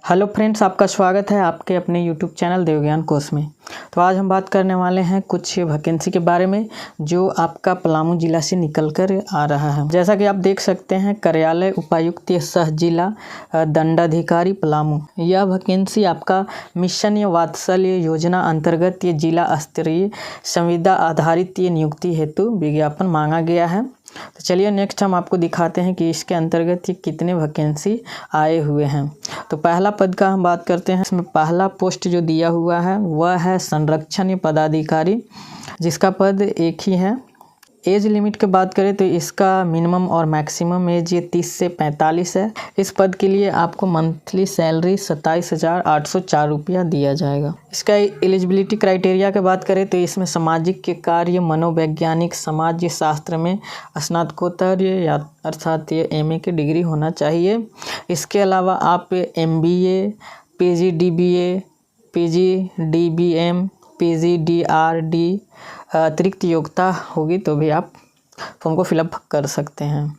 Hello friends, आपका स्वागत है आपके अपने यूट्यूब चैनल देवज्ञान कोर्स में। तो आज हम बात करने वाले हैं कुछ वैकेंसी के बारे में जो आपका पलामू जिला से निकल कर आ रहा है। जैसा कि आप देख सकते हैं, कार्यालय उपायुक्त सह जिला दंडाधिकारी पलामू, यह वैकेंसी आपका मिशन या वात्सल्य योजना अंतर्गत ये जिला स्तरीय संविदा आधारित ये नियुक्ति हेतु विज्ञापन मांगा गया है। तो चलिए नेक्स्ट हम आपको दिखाते हैं कि इसके अंतर्गत ये कितने वैकेंसी आए हुए हैं। तो पहला पद का हम बात करते हैं। इसमें पहला पोस्ट जो दिया हुआ है वह है संरक्षण पदाधिकारी, जिसका पद एक ही है। एज लिमिट की बात करें तो इसका मिनिमम और मैक्सिमम एज ये 30 से 45 है। इस पद के लिए आपको मंथली सैलरी 27,804 रुपया दिया जाएगा। इसका एलिजिबिलिटी क्राइटेरिया की बात करें तो इसमें सामाजिक के कार्य, मनोवैज्ञानिक, समाज शास्त्र में स्नातकोत्तर या अर्थात ये MA की डिग्री होना चाहिए। इसके अलावा आप MBA, PGDBA, PGDBM, PGDRD अतिरिक्त योग्यता होगी तो भी आप फॉर्म को फिलअप कर सकते हैं।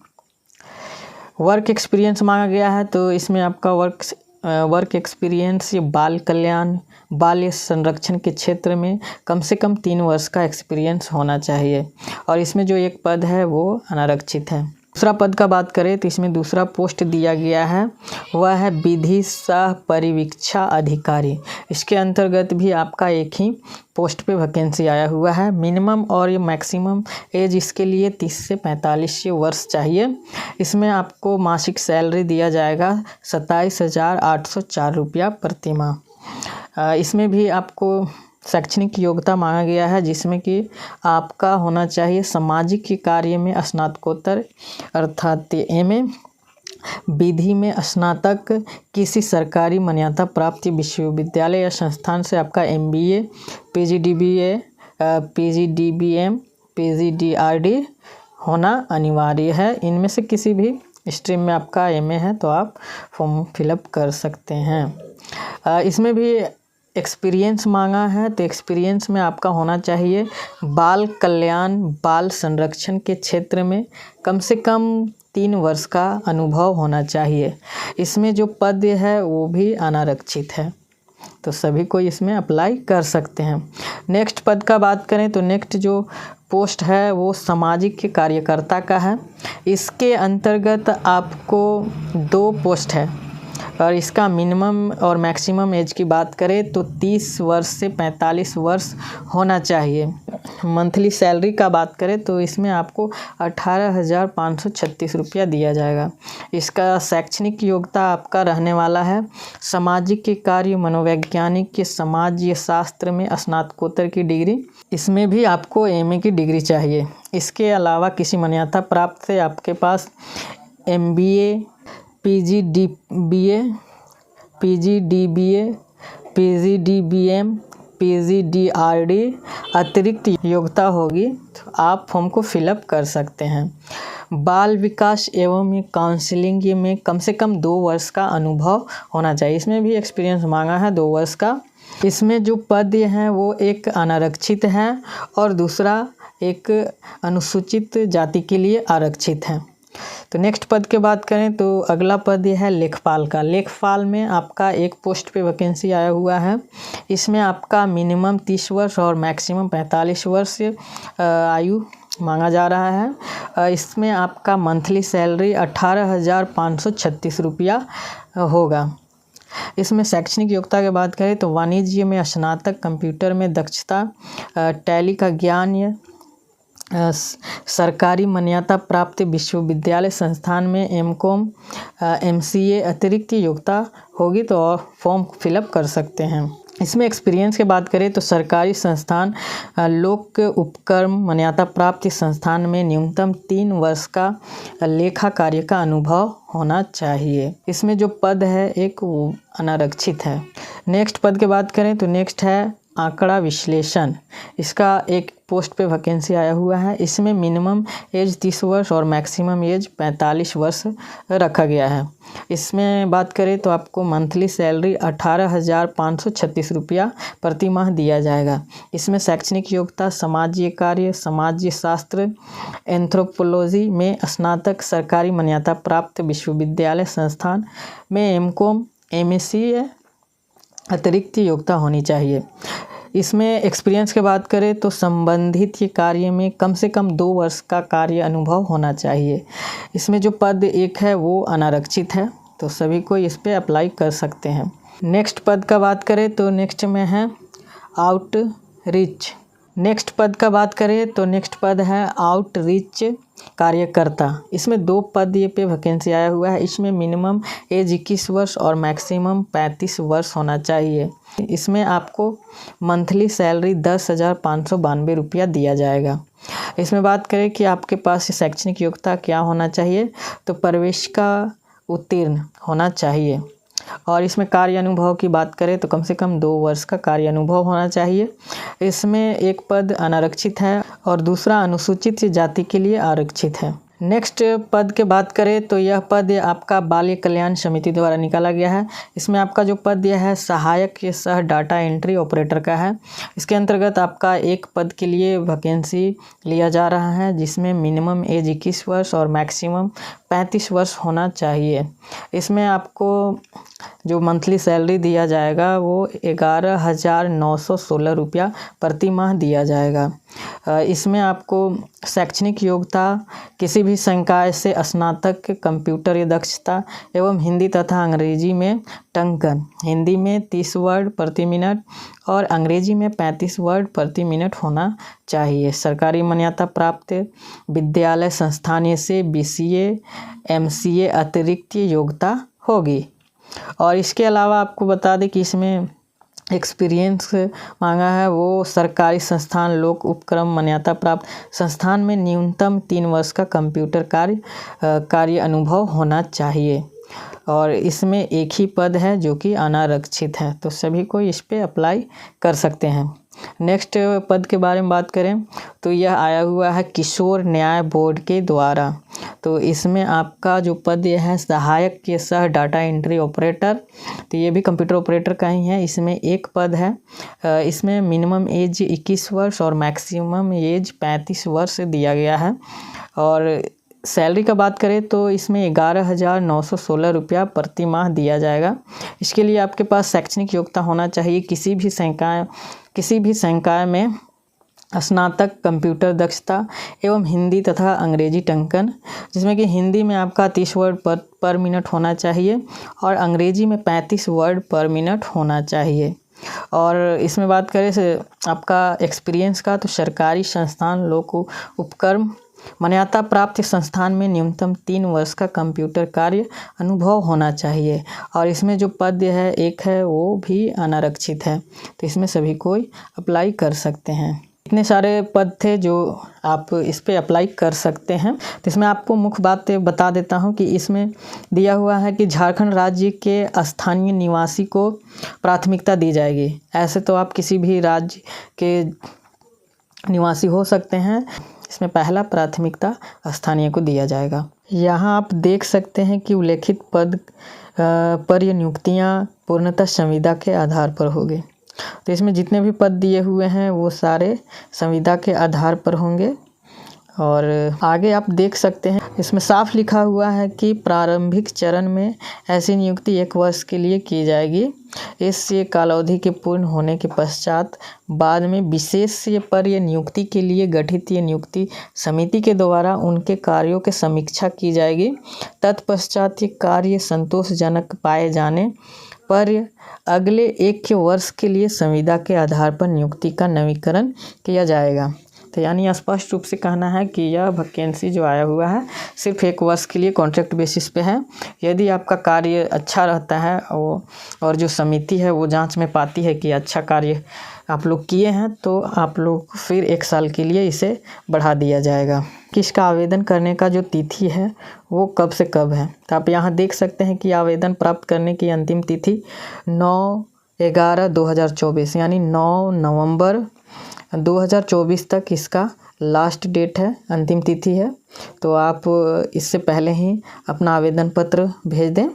वर्क एक्सपीरियंस मांगा गया है, तो इसमें आपका वर्क एक्सपीरियंस ये बाल कल्याण, बाल संरक्षण के क्षेत्र में कम से कम 3 वर्ष का एक्सपीरियंस होना चाहिए। और इसमें जो एक पद है वो अनारक्षित है। दूसरा पद का बात करें तो इसमें दूसरा पोस्ट दिया गया है वह है विधि सह परिवीक्षा अधिकारी। इसके अंतर्गत भी आपका एक ही पोस्ट पे वैकेंसी आया हुआ है। मिनिमम और ये मैक्सिमम एज इसके लिए 30 से 45 वर्ष चाहिए। इसमें आपको मासिक सैलरी दिया जाएगा 27,804 रुपया प्रति माह। इसमें भी आपको शैक्षणिक योग्यता मांगा गया है, जिसमें कि आपका होना चाहिए सामाजिक कार्य में स्नातकोत्तर अर्थात MA, विधि में स्नातक, किसी सरकारी मान्यता प्राप्त विश्वविद्यालय या संस्थान से आपका MBA, PGDBA, PGDBM, PGDRD होना अनिवार्य है। इनमें से किसी भी स्ट्रीम में आपका MA है तो आप फॉर्म फिलअप कर सकते हैं। इसमें भी एक्सपीरियंस मांगा है, तो एक्सपीरियंस में आपका होना चाहिए बाल कल्याण, बाल संरक्षण के क्षेत्र में कम से कम 3 वर्ष का अनुभव होना चाहिए। इसमें जो पद है वो भी अनारक्षित है, तो सभी को इसमें अप्लाई कर सकते हैं। नेक्स्ट पद का बात करें तो नेक्स्ट जो पोस्ट है वो सामाजिक कार्यकर्ता का है। इसके अंतर्गत आपको 2 पोस्ट है और इसका मिनिमम और मैक्सिमम एज की बात करें तो 30 वर्ष से 45 वर्ष होना चाहिए। मंथली सैलरी का बात करें तो इसमें आपको 18,536 रुपया दिया जाएगा। इसका शैक्षणिक योग्यता आपका रहने वाला है सामाजिक के कार्य, मनोवैज्ञानिक के समाज शास्त्र में स्नातकोत्तर की डिग्री। इसमें भी आपको MA की डिग्री चाहिए। इसके अलावा किसी मान्यता प्राप्त से आपके पास MBA, PGDBA, PGDBA, PGDBM, PGDRD अतिरिक्त योग्यता होगी तो आप फॉर्म को फिलअप कर सकते हैं। बाल विकास एवं काउंसलिंग में कम से कम 2 वर्ष का अनुभव होना चाहिए। इसमें भी एक्सपीरियंस मांगा है 2 वर्ष का। इसमें जो पद हैं वो एक अनारक्षित है और दूसरा एक अनुसूचित जाति के लिए आरक्षित है। तो नेक्स्ट पद की बात करें तो अगला पद यह है लेखपाल का। लेखपाल में आपका एक पोस्ट पे वैकेंसी आया हुआ है। इसमें आपका मिनिमम 30 वर्ष और मैक्सिमम 45 वर्ष आयु मांगा जा रहा है। इसमें आपका मंथली सैलरी 18,536 रुपया होगा। इसमें शैक्षणिक योग्यता की बात करें तो वाणिज्य में स्नातक, कंप्यूटर में दक्षता, टैली का ज्ञान, सरकारी मान्यता प्राप्त विश्वविद्यालय संस्थान में MCOM, MCA अतिरिक्त योग्यता होगी तो फॉर्म फिलअप कर सकते हैं। इसमें एक्सपीरियंस की बात करें तो सरकारी संस्थान, लोक उपक्रम मान्यता प्राप्त संस्थान में न्यूनतम 3 वर्ष का लेखा कार्य का अनुभव होना चाहिए। इसमें जो पद है एक अनारक्षित है। नेक्स्ट पद की बात करें तो नेक्स्ट है आंकड़ा विश्लेषण। इसका एक पोस्ट पे वैकेंसी आया हुआ है। इसमें मिनिमम एज 30 वर्ष और मैक्सिमम एज 45 वर्ष रखा गया है। इसमें बात करें तो आपको मंथली सैलरी 18,536 रुपया प्रति माह दिया जाएगा। इसमें शैक्षणिक योग्यता समाजीय कार्य, समाज शास्त्र, एंथ्रोपोलॉजी में स्नातक, सरकारी मान्यता प्राप्त विश्वविद्यालय संस्थान में MCOM MSc अतिरिक्त योग्यता होनी चाहिए। इसमें एक्सपीरियंस की बात करें तो संबंधित ये कार्य में कम से कम 2 वर्ष का कार्य अनुभव होना चाहिए। इसमें जो पद एक है वो अनारक्षित है, तो सभी को इस पे अप्लाई कर सकते हैं। नेक्स्ट पद का बात करें तो नेक्स्ट में है आउटरीच। नेक्स्ट पद का बात करें तो नेक्स्ट पद है आउटरीच कार्यकर्ता। इसमें 2 पद ये पे वैकेंसी आया हुआ है। इसमें मिनिमम एज 21 वर्ष और मैक्सिमम 35 वर्ष होना चाहिए। इसमें आपको मंथली सैलरी 10,592 रुपया दिया जाएगा। इसमें बात करें कि आपके पास शैक्षणिक योग्यता क्या होना चाहिए, तो प्रवेश का उत्तीर्ण होना चाहिए। और इसमें कार्य अनुभव की बात करें तो कम से कम 2 वर्ष का कार्य अनुभव होना चाहिए। इसमें एक पद अनारक्षित है और दूसरा अनुसूचित जाति के लिए आरक्षित है। नेक्स्ट पद के बात करें तो यह पद आपका बाल कल्याण समिति द्वारा निकाला गया है। इसमें आपका जो पद यह है सहायक सह डाटा एंट्री ऑपरेटर का है। इसके अंतर्गत आपका एक पद के लिए वैकेंसी लिया जा रहा है, जिसमें मिनिमम एज 21 वर्ष और मैक्सिमम 35 वर्ष होना चाहिए। इसमें आपको जो मंथली सैलरी दिया जाएगा वो 11,916 रुपया प्रति माह दिया जाएगा। इसमें आपको शैक्षणिक योग्यता किसी भी संकाय से स्नातक कंप्यूटर दक्षता एवं हिंदी तथा अंग्रेजी में टंकन, हिंदी में 30 वर्ड प्रति मिनट और अंग्रेजी में 35 वर्ड प्रति मिनट होना चाहिए। सरकारी मान्यता प्राप्त विद्यालय संस्थान से BCA MCA अतिरिक्त योग्यता होगी। और इसके अलावा आपको बता दें कि इसमें एक्सपीरियंस मांगा है वो सरकारी संस्थान लोक उपक्रम मान्यता प्राप्त संस्थान में न्यूनतम 3 वर्ष का कंप्यूटर कार्य अनुभव होना चाहिए। और इसमें एक ही पद है जो कि अनारक्षित है, तो सभी को इस पे अप्लाई कर सकते हैं। नेक्स्ट पद के बारे में बात करें तो यह आया हुआ है किशोर न्याय बोर्ड के द्वारा। तो इसमें आपका जो पद यह है सहायक के सह डाटा एंट्री ऑपरेटर, तो ये भी कंप्यूटर ऑपरेटर का ही है। इसमें एक पद है। इसमें मिनिमम एज 21 वर्ष और मैक्सिमम एज 35 वर्ष दिया गया है। और सैलरी का बात करें तो इसमें 11,916 रुपया प्रति माह दिया जाएगा। इसके लिए आपके पास शैक्षणिक योग्यता होना चाहिए किसी भी संकाय में स्नातक कंप्यूटर दक्षता एवं हिंदी तथा अंग्रेजी टंकन, जिसमें कि हिंदी में आपका 30 वर्ड पर मिनट होना चाहिए और अंग्रेजी में 35 वर्ड पर मिनट होना चाहिए। और इसमें बात करें से आपका एक्सपीरियंस का, तो सरकारी संस्थान लोक उपक्रम मान्यता प्राप्त संस्थान में न्यूनतम 3 वर्ष का कंप्यूटर कार्य अनुभव होना चाहिए। और इसमें जो पद है एक है वो भी अनारक्षित है, तो इसमें सभी कोई अप्लाई कर सकते हैं। इतने सारे पद थे जो आप इस पे अप्लाई कर सकते हैं। तो इसमें आपको मुख्य बात बता देता हूं कि इसमें दिया हुआ है कि झारखंड राज्य के स्थानीय निवासी को प्राथमिकता दी जाएगी। ऐसे तो आप किसी भी राज्य के निवासी हो सकते हैं, इसमें पहला प्राथमिकता स्थानीय को दिया जाएगा। यहाँ आप देख सकते हैं कि उल्लेखित पद पर ये नियुक्तियाँ पूर्णतः संविदा के आधार पर होगी। तो इसमें जितने भी पद दिए हुए हैं वो सारे संविदा के आधार पर होंगे। और आगे आप देख सकते हैं इसमें साफ लिखा हुआ है कि प्रारंभिक चरण में ऐसी नियुक्ति 1 वर्ष के लिए की जाएगी। इस कालावधि के पूर्ण होने के पश्चात बाद में विशेष पर ये नियुक्ति के लिए गठित ये नियुक्ति समिति के द्वारा उनके कार्यों की समीक्षा की जाएगी। तत्पश्चात ये कार्य संतोषजनक पाए जाने पर अगले 1 वर्ष के लिए संविदा के आधार पर नियुक्ति का नवीकरण किया जाएगा। तो यानी स्पष्ट रूप से कहना है कि यह वैकेंसी जो आया हुआ है सिर्फ 1 वर्ष के लिए कॉन्ट्रैक्ट बेसिस पे है। यदि आपका कार्य अच्छा रहता है और जो समिति है वो जांच में पाती है कि अच्छा कार्य आप लोग किए हैं, तो आप लोग फिर 1 साल के लिए इसे बढ़ा दिया जाएगा। किसका आवेदन करने का जो तिथि है वो कब से कब है, तो आप यहाँ देख सकते हैं कि आवेदन प्राप्त करने की अंतिम तिथि 9/11/2024 यानी 9 नवंबर 2024 तक इसका लास्ट डेट है, अंतिम तिथि है। तो आप इससे पहले ही अपना आवेदन पत्र भेज दें,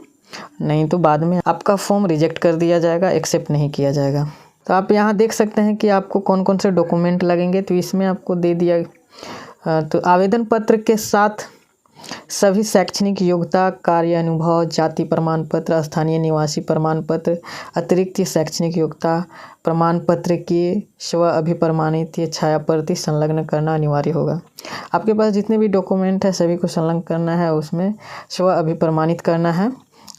नहीं तो बाद में आपका फॉर्म रिजेक्ट कर दिया जाएगा, एक्सेप्ट नहीं किया जाएगा। तो आप यहाँ देख सकते हैं कि आपको कौन कौन से डॉक्यूमेंट लगेंगे। तो इसमें आपको दे दिया, तो आवेदन पत्र के साथ सभी शैक्षणिक योग्यता, कार्य अनुभव, जाति प्रमाण पत्र, स्थानीय निवासी प्रमाण पत्र, अतिरिक्त शैक्षणिक योग्यता प्रमाण पत्र की स्व अभिप्रमाणित छाया प्रति संलग्न करना अनिवार्य होगा। आपके पास जितने भी डॉक्यूमेंट है सभी को संलग्न करना है, उसमें स्व अभिप्रमाणित करना है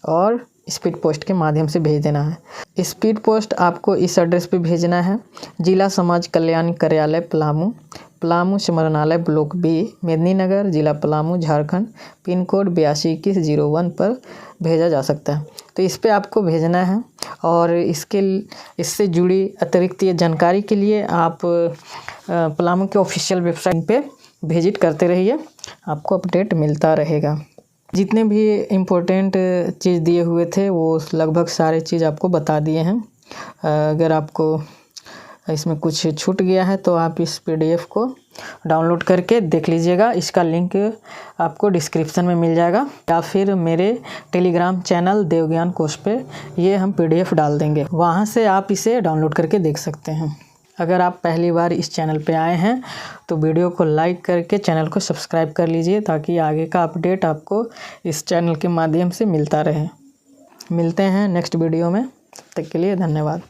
और स्पीड पोस्ट के माध्यम से भेज देना है। स्पीड पोस्ट आपको इस एड्रेस पे भेजना है। जिला समाज कल्याण कार्यालय पलामू स्मरणालय ब्लॉक बी, मेदिनीनगर, जिला पलामू, झारखंड, पिन कोड 822101 पर भेजा जा सकता है। तो इस पे आपको भेजना है और इससे जुड़ी अतिरिक्त जानकारी के लिए आप पलामू के ऑफिशियल वेबसाइट पे विजिट करते रहिए, आपको अपडेट मिलता रहेगा। जितने भी इम्पोर्टेंट चीज़ दिए हुए थे वो लगभग सारे चीज़ आपको बता दिए हैं। अगर आपको इसमें कुछ छूट गया है तो आप इस PDF को डाउनलोड करके देख लीजिएगा। इसका लिंक आपको डिस्क्रिप्शन में मिल जाएगा या फिर मेरे टेलीग्राम चैनल देवज्ञान कोश पे ये हम PDF डाल देंगे, वहाँ से आप इसे डाउनलोड करके देख सकते हैं। अगर आप पहली बार इस चैनल पे आए हैं तो वीडियो को लाइक करके चैनल को सब्सक्राइब कर लीजिए ताकि आगे का अपडेट आपको इस चैनल के माध्यम से मिलता रहे। मिलते हैं नेक्स्ट वीडियो में, तब तक के लिए धन्यवाद।